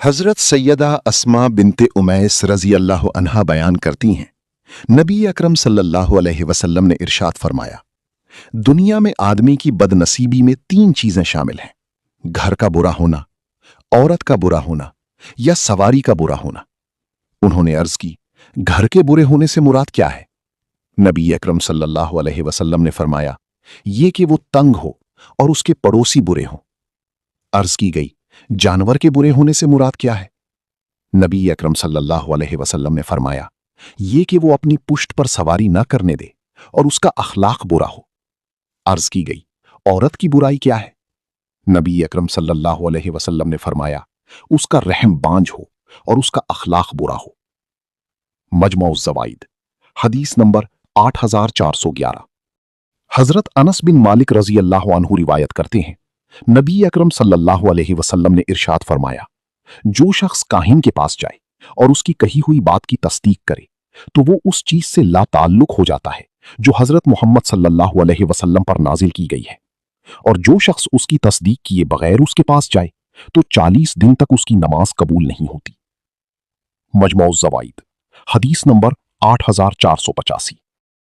हजरत सैयदा अस्मा बिनते Umais रजी अल्लाह अन्हा बयान करती हैं, नबी अकरम सल्लल्लाहु अलैहि वसल्लम ने इरशाद फरमाया, दुनिया में आदमी की बदनसीबी में 3 चीजें शामिल हैं: घर का बुरा होना, औरत का बुरा होना या सवारी का बुरा होना। उन्होंने अर्ज की, घर के बुरे होने से मुराद क्या है? नबी अकरम सल्लल्लाहु अलैहि वसल्लम ने फरमाया, ये कि वो तंग हो और उसके पड़ोसी बुरे हों। अर्ज की गई, जानवर के बुरे होने से मुराद क्या है? नबी अकरम सल्लल्लाहु अलैहि वसल्लम ने फरमाया, ये कि वो अपनी पुश्त पर सवारी न करने दे और उसका अखलाक बुरा हो। अर्ज की गई, औरत की बुराई क्या है? नबी अकरम सल्लल्लाहु अलैहि वसल्लम ने फरमाया, उसका रहम बांझ हो और उसका अखलाक बुरा हो। मजमूउज़ ज़वाइद, हदीस नंबर 8411। हजरत अनस बिन मालिक रजी अल्लाह अन्हु रिवायत करते हैं, नबी अकरम सल्लल्लाहु अलैहि वसल्लम ने इरशाद फरमाया, जो शख्स काहिन के पास जाए और उसकी कही हुई बात की तस्दीक करे तो वो उस चीज से लाताल्लुक हो जाता है जो हजरत मोहम्मद सल्लल्लाहु अलैहि वसल्लम पर नाजिल की गई है, और जो शख्स उसकी तस्दीक किए बगैर उसके पास जाए तो 40 दिन तक उसकी नमाज कबूल नहीं होती। मजमूउज़ ज़वाइद, हदीस नंबर 8485।